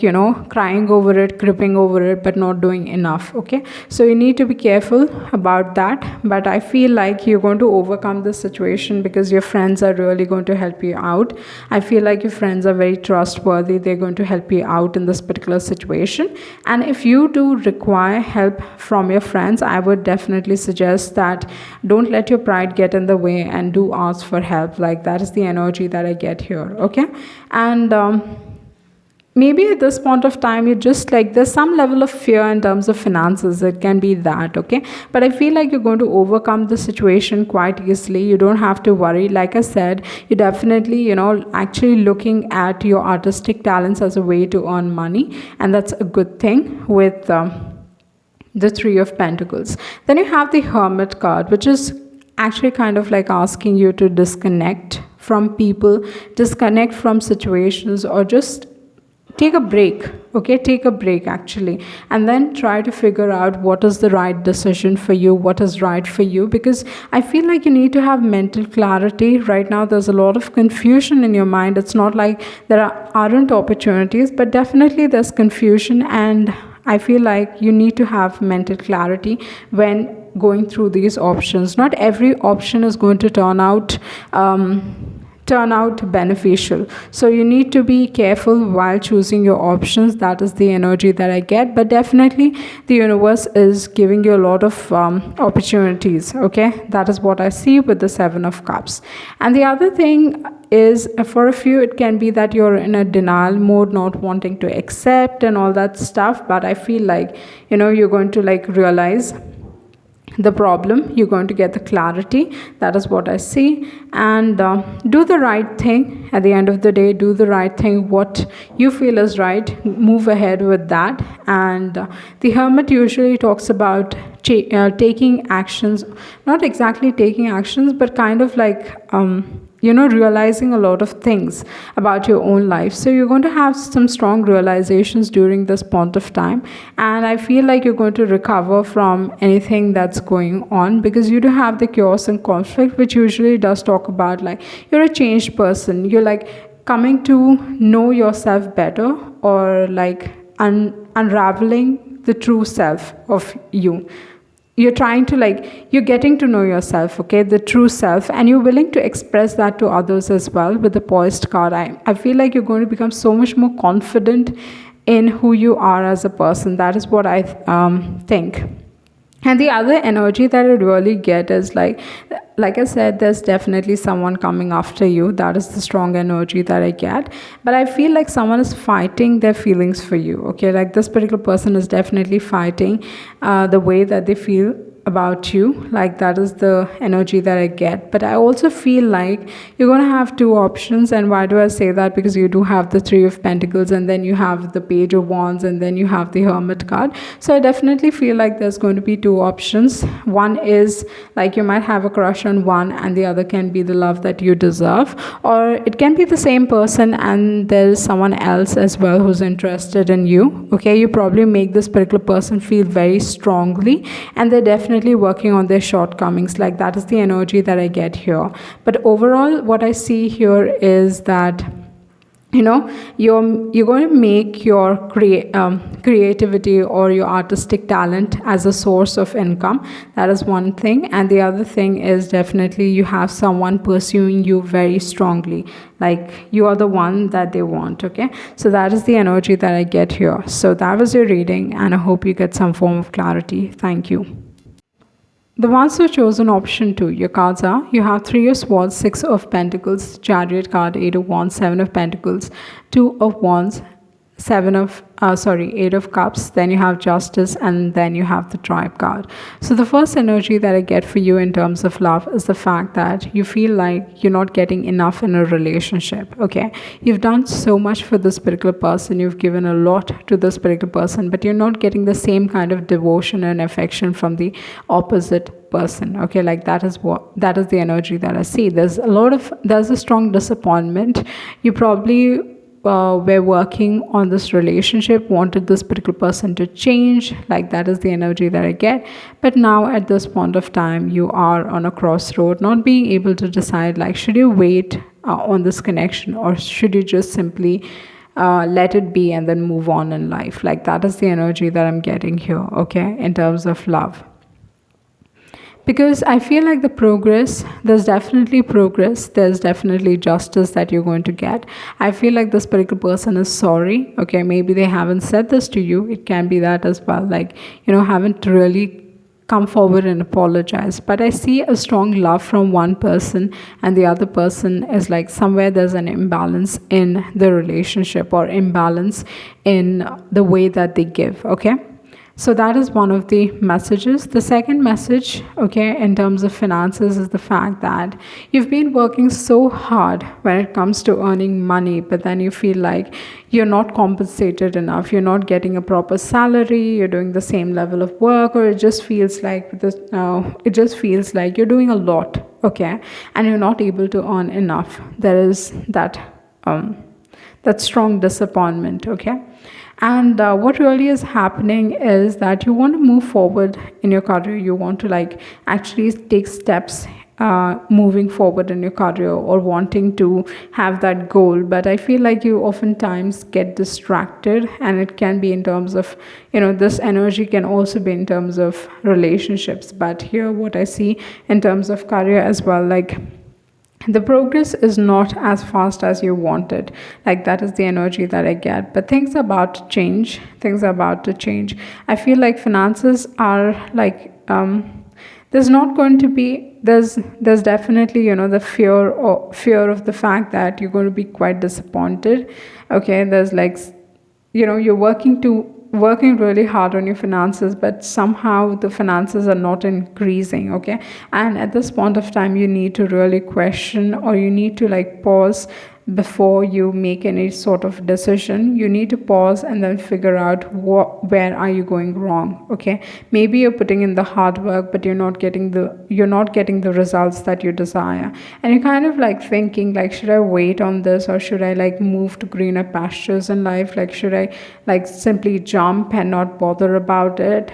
crying over it, cripping over it, but not doing enough? Okay, so you need to be careful about that. But I feel like you're going to overcome this situation because your friends are really going to help you out. I feel like your friends are very trustworthy. They're going to help you out in this particular situation. And if you do require help from your friends, I would definitely suggest that don't let your pride get in the way and do ask for help. Like that is the energy that I get here. Okay, and maybe at this point of time, you just like there's some level of fear in terms of finances. It can be that. Okay, but I feel like you're going to overcome the situation quite easily. You don't have to worry. Like I said, you definitely actually looking at your artistic talents as a way to earn money, and that's a good thing with the Three of Pentacles. Then you have the Hermit card, which is actually kind of like asking you to disconnect from people, disconnect from situations, or just take a break. Okay, take a break actually, and then try to figure out what is the right decision for you, what is right for you, because I feel like you need to have mental clarity right now. There's a lot of confusion in your mind. It's not like aren't opportunities, but definitely there's confusion, and I feel like you need to have mental clarity when going through these options. Not every option is going to turn out beneficial, so you need to be careful while choosing your options. That is the energy that I get, but definitely the universe is giving you a lot of opportunities. Okay, that is what I see with the Seven of Cups. And the other thing is, for a few it can be that you're in a denial mode, not wanting to accept and all that stuff, but I feel like you're going to like realize the problem, you're going to get the clarity. That is what I see. And do the right thing. At the end of the day, do the right thing, what you feel is right, move ahead with that. And the Hermit usually talks about taking actions, not exactly taking actions, but kind of like realizing a lot of things about your own life. So you're going to have some strong realizations during this point of time, and I feel like you're going to recover from anything that's going on, because you do have the chaos and conflict, which usually does talk about like you're a changed person. You're like coming to know yourself better, or like unraveling the true self of you. You're trying to like, you're getting to know yourself, okay, the true self, and you're willing to express that to others as well. With the Poised card, I feel like you're going to become so much more confident in who you are as a person. That is what I think. And the other energy that I really get is like I said, there's definitely someone coming after you. That is the strong energy that I get. But I feel like someone is fighting their feelings for you. Okay, like this particular person is definitely fighting the way that they feel about you. Like that is the energy that I get. But I also feel like you're going to have two options. And why do I say that? Because you do have the Three of Pentacles, and then you have the Page of Wands, and then you have the Hermit card. So I definitely feel like there's going to be two options. One is like you might have a crush on one, and the other can be the love that you deserve, or it can be the same person and there's someone else as well who's interested in you. Okay, you probably make this particular person feel very strongly, and they're definitely working on their shortcomings. Like that is the energy that I get here. But overall, what I see here is that you're going to make your creativity or your artistic talent as a source of income. That is one thing. And the other thing is definitely you have someone pursuing you very strongly, like you are the one that they want. Okay, so that is the energy that I get here. So that was your reading, and I hope you get some form of clarity. Thank you. The ones who chosen option 2, your cards are, you have 3 of Swords, 6 of Pentacles, Chariot card, 8 of Wands, 7 of Pentacles, 2 of Wands, 8 of Cups, then you have Justice, and then you have the Tribe card. So the first energy that I get for you in terms of love is the fact that you feel like you're not getting enough in a relationship. Okay, you've done so much for this particular person, you've given a lot to this particular person, but you're not getting the same kind of devotion and affection from the opposite person. Okay, like that is the energy that I see. There's a strong disappointment. You probably were working on this relationship, wanted this particular person to change. Like that is the energy that I get. But now at this point of time, you are on a crossroad, not being able to decide, like, should you wait on this connection, or should you just simply let it be and then move on in life. Like that is the energy that I'm getting here, okay, in terms of love. Because I feel like there's definitely progress, there's definitely justice that you're going to get. I feel like this particular person is sorry. Okay, maybe they haven't said this to you. It can be that as well, like, haven't really come forward and apologize. But I see a strong love from one person, and the other person is like, somewhere there's an imbalance in the relationship, or imbalance in the way that they give. Okay, so that is one of the messages. The second message, okay, in terms of finances, is the fact that you've been working so hard when it comes to earning money, but then you feel like you're not compensated enough. You're not getting a proper salary. You're doing the same level of work, or it just feels like you're doing a lot, okay, and you're not able to earn enough. There is that strong disappointment. Okay. And what really is happening is that you want to move forward in your career. You want to like actually take steps moving forward in your career or wanting to have that goal. But I feel like you oftentimes get distracted, and it can be in terms of, this energy can also be in terms of relationships. But here, what I see in terms of career as well, like the progress is not as fast as you wanted. Like that is the energy that I get, but things are about to change. Things are about to change. I feel like finances are like, there's not going to be, there's definitely, the fear of the fact that you're going to be quite disappointed. Okay, there's like, you're working really hard on your finances, but somehow the finances are not increasing. Okay, and at this point of time you need to really question, or you need to like pause before you make any sort of decision. You need to pause and then figure out where are you going wrong. Okay, maybe you're putting in the hard work, but you're not getting the results that you desire, and you're kind of like thinking like, should I wait on this, or should I like move to greener pastures in life? Like, should I like simply jump and not bother about it?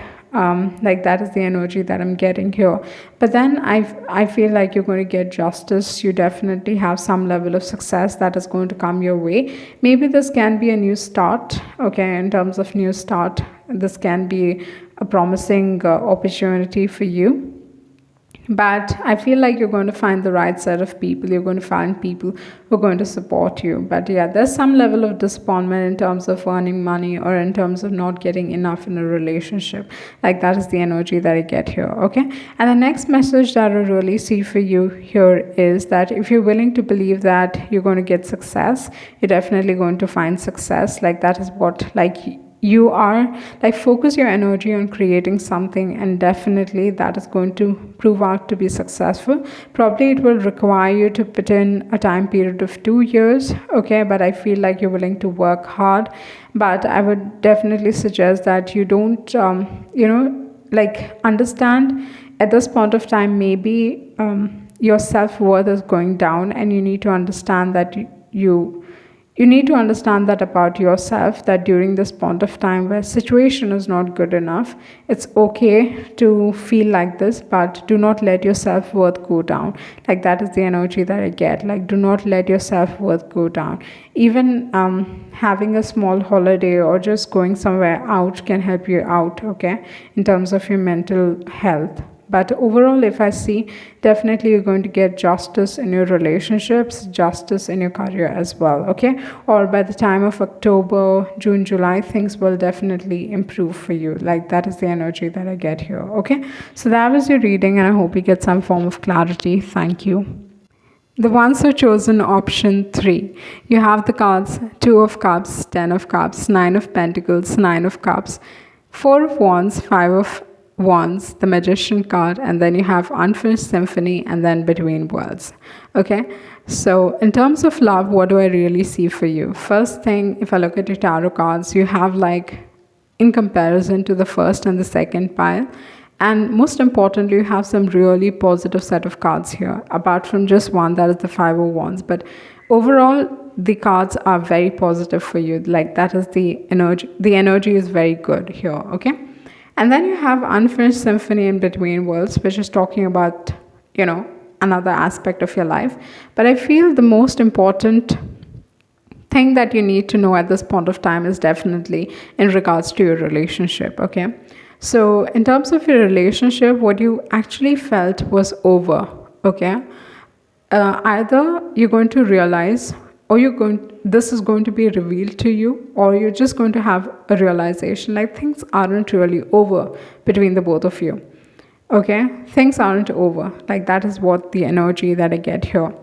Like that is the energy that I'm getting here. But then I feel like you're going to get justice. You definitely have some level of success that is going to come your way. Maybe this can be a new start. Okay, in terms of new start, this can be a promising opportunity for you. But I feel like you're going to find the right set of people. You're going to find people who are going to support you. But yeah, there's some level of disappointment in terms of earning money, or in terms of not getting enough in a relationship. Like that is the energy that I get here. Okay, and the next message that I really see for you here is that if you're willing to believe that you're going to get success, you're definitely going to find success. Like that is what like you are like, focus your energy on creating something, and definitely that is going to prove out to be successful. Probably it will require you to put in a time period of 2 years. Okay, but I feel like you're willing to work hard. But I would definitely suggest that you don't like understand at this point of time, maybe your self-worth is going down, and you need to understand that you need to understand that about yourself, that during this point of time where situation is not good enough, it's okay to feel like this, but do not let your self-worth go down. Like that is the energy that I get. Like, do not let your self-worth go down. Even having a small holiday or just going somewhere out can help you out, okay, in terms of your mental health. But overall, if I see, definitely you're going to get justice in your relationships, justice in your career as well, okay? Or by the time of October, June, July, things will definitely improve for you. Like that is the energy that I get here, okay? So that was your reading, and I hope you get some form of clarity. Thank you. The ones who chosen option 3, you have the cards 2 of Cups, 10 of Cups, 9 of Pentacles, 9 of Cups, 4 of Wands, 5 of Wands, the Magician card, and then you have Unfinished Symphony, and then Between Worlds. Okay, so in terms of love, what do I really see for you? First thing, if I look at your tarot cards, you have like, in comparison to the first and the second pile, and most importantly, you have some really positive set of cards here, apart from just one, that is the 5 of Wands. But overall, the cards are very positive for you. Like that is the energy is very good here, okay? And then you have Unfinished Symphony in Between Worlds, which is talking about, another aspect of your life. But I feel the most important thing that you need to know at this point of time is definitely in regards to your relationship, okay? So in terms of your relationship, what you actually felt was over, okay? Either you're going to realize, or this is going to be revealed to you, or you're just going to have a realization like things aren't really over between the both of you. Okay, things aren't over. Like that is what the energy that I get here.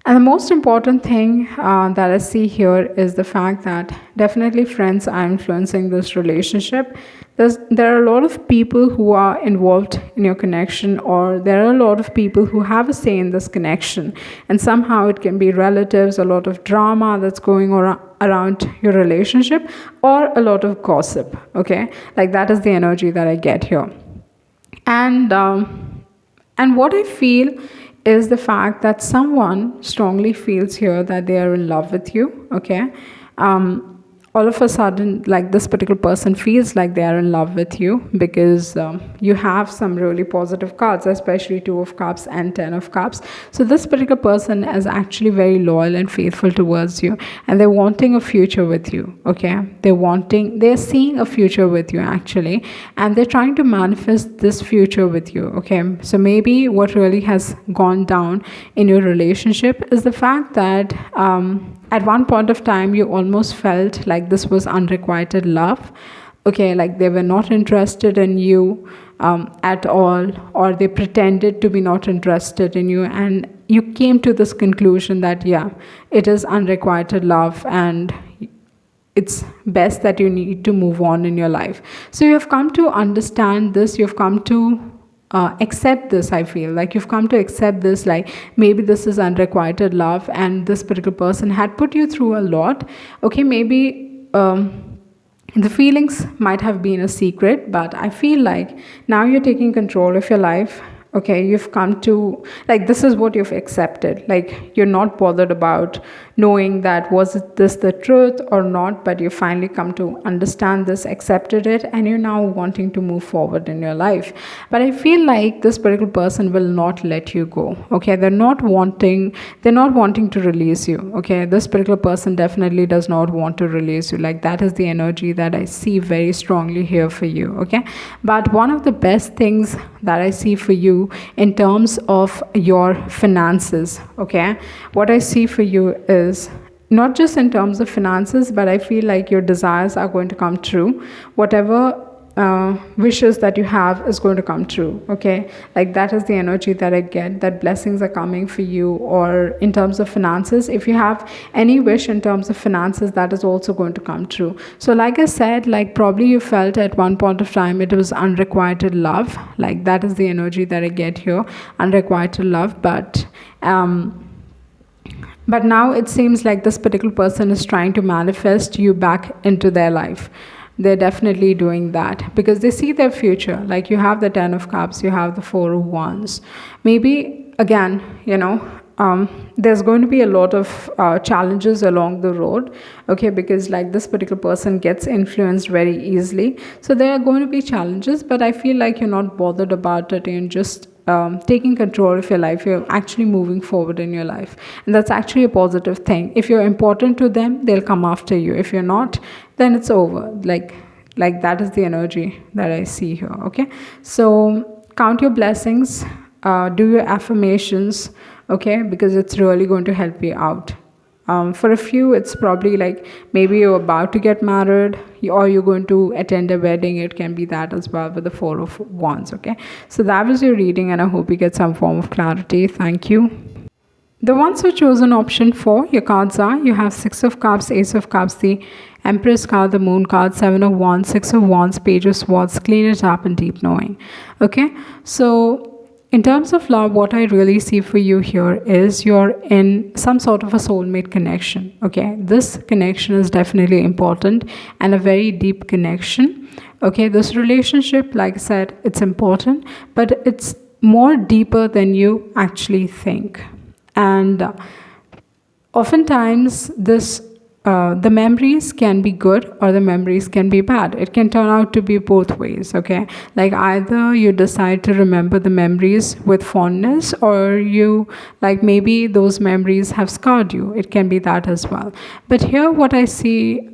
And the most important thing that I see here is the fact that definitely friends are influencing this relationship. There are a lot of people who are involved in your connection, or there are a lot of people who have a say in this connection. And somehow it can be relatives, a lot of drama that's going around your relationship, or a lot of gossip, okay? Like that is the energy that I get here. And what I feel is the fact that someone strongly feels here that they are in love with you. Okay. All of a sudden, like, this particular person feels like they are in love with you because you have some really positive cards, especially Two of Cups and Ten of Cups. So this particular person is actually very loyal and faithful towards you, and they're wanting a future with you. Okay, they're seeing a future with you actually, and they're trying to manifest this future with you. Okay, so maybe what really has gone down in your relationship is the fact that at one point of time you almost felt like this was unrequited love. Okay, like they were not interested in you at all, or they pretended to be not interested in you, and you came to this conclusion that yeah, it is unrequited love and it's best that you need to move on in your life. So you have come to understand this, you've come to accept this. I feel like you've come to accept this, like maybe this is unrequited love and this particular person had put you through a lot. Okay, maybe the feelings might have been a secret, but I feel like now you're taking control of your life. Okay, you've come to, like, this is what you've accepted. Like, you're not bothered about knowing that was this the truth or not, but you finally come to understand this, accepted it, and you're now wanting to move forward in your life. But I feel like this particular person will not let you go. Okay, they're not wanting to release you. Okay, this particular person definitely does not want to release you. Like, that is the energy that I see very strongly here for you. Okay, but one of the best things that I see for you in terms of your finances, okay, what I see for you is not just in terms of finances, but I feel like your desires are going to come true. Whatever wishes that you have is going to come true. Okay, like that is the energy that I get, that blessings are coming for you. Or in terms of finances, if you have any wish in terms of finances, that is also going to come true. So like I said, like probably you felt at one point of time it was unrequited love. Like that is the energy that I get here, unrequited love. But now it seems like this particular person is trying to manifest you back into their life. They're definitely doing that because they see their future. Like, you have the Ten of Cups, you have the Four of Wands. Maybe again, there's going to be a lot of challenges along the road. Okay, because like this particular person gets influenced very easily, so there are going to be challenges, but I feel like you're not bothered about it and just taking control of your life. You're actually moving forward in your life, and that's actually a positive thing. If you're important to them, they'll come after you. If you're not, then it's over. Like that is the energy that I see here. Okay, so count your blessings, do your affirmations. Okay, because it's really going to help you out. For a few, it's probably like maybe you're about to get married or you're going to attend a wedding. It can be that as well with the Four of Wands. Okay, so that was your reading, and I hope you get some form of clarity. Thank you. The ones who chosen option 4, your cards are, you have Six of Cups, Ace of Cups, the Empress card, the Moon card, Seven of Wands, Six of Wands, Page of Swords, Clean It Up, and Deep Knowing. Okay, so in terms of love, what I really see for you here is you're in some sort of a soulmate connection. Okay, this connection is definitely important and a very deep connection. Okay, this relationship, like I said, it's important, but it's more deeper than you actually think. And oftentimes the memories can be good or the memories can be bad. It can turn out to be both ways. Okay, like either you decide to remember the memories with fondness, or you, like, maybe those memories have scarred you. It can be that as well. But here what I see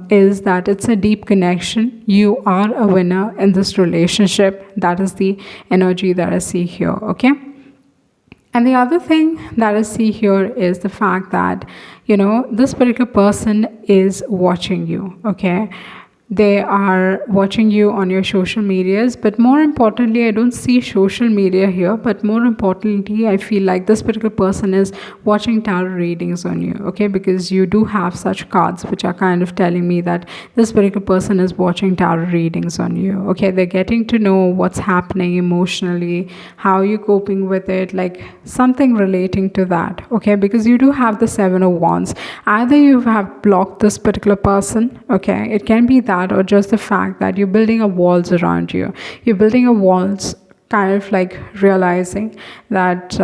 is that it's a deep connection. You are a winner in this relationship. That is the energy that I see here. Okay, and the other thing that I see here is the fact that, this particular person is watching you. Okay, they are watching you on your social medias, but more importantly, I don't see social media here, but more importantly, I feel like this particular person is watching tarot readings on you. Okay, because you do have such cards which are kind of telling me that this particular person is watching tarot readings on you. Okay, they're getting to know what's happening emotionally, how you're coping with it, like something relating to that. Okay, because you do have the Seven of Wands. Either you have blocked this particular person. Okay, it can be that, or just the fact that you're building a walls around you. You're building a walls kind of like realizing that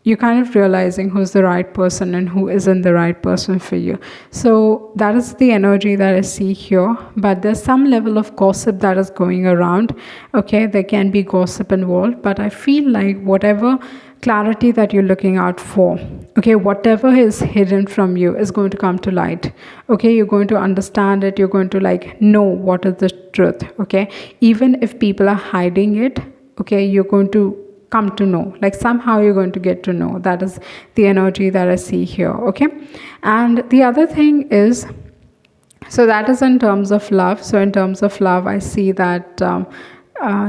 you're kind of realizing who's the right person and who isn't the right person for you. So that is the energy that I see here. But there's some level of gossip that is going around. Okay, there can be gossip involved, but I feel like whatever clarity that you're looking out for, okay, whatever is hidden from you is going to come to light. Okay, you're going to understand it, you're going to like know what is the truth. Okay, even if people are hiding it, okay, you're going to come to know, like somehow you're going to get to know. That is the energy that I see here. Okay, and the other thing is, so that is in terms of love. So in terms of love, I see that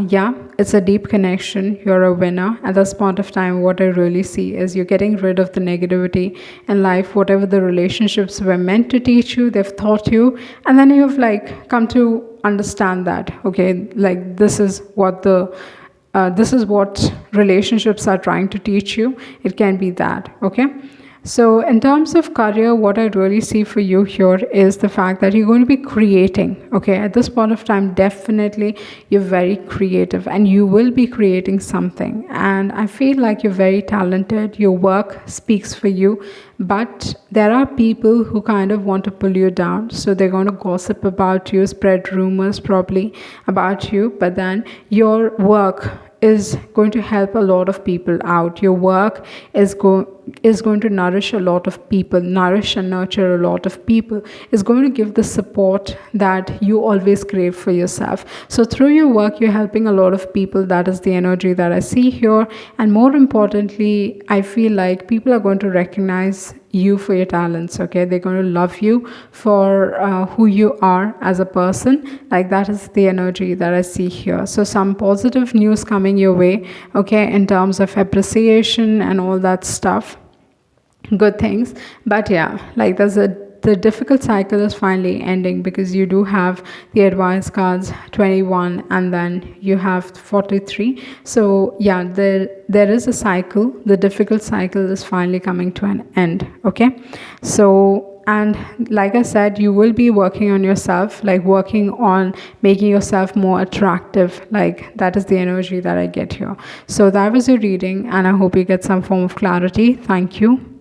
yeah, it's a deep connection. You're a winner at this point of time. What I really see is you're getting rid of the negativity in life. Whatever the relationships were meant to teach you, they've taught you, and then you've like come to understand that, okay, like this is what relationships are trying to teach you. It can be that. Okay, so in terms of career, what I really see for you here is the fact that you're going to be creating. Okay, at this point of time, definitely you're very creative and you will be creating something. And I feel like you're very talented. Your work speaks for you. But there are people who kind of want to pull you down. So they're going to gossip about you, spread rumors probably about you. But then your work is going to help a lot of people out. Your work is going to nourish a lot of people, nourish and nurture a lot of people, is going to give the support that you always crave for yourself. So through your work, you're helping a lot of people. That is the energy that I see here. And more importantly, I feel like people are going to recognize you for your talents. Okay, they're going to love you for who you are as a person. Like that is the energy that I see here. So some positive news coming your way, okay, in terms of appreciation and all that stuff, good things. But yeah, like the difficult cycle is finally ending, because you do have the advice cards 21 and then you have 43. So yeah, there is a cycle. The difficult cycle is finally coming to an end. Okay, so, and like I said, you will be working on yourself, like working on making yourself more attractive. Like that is the energy that I get here. So that was your reading, and I hope you get some form of clarity. Thank you.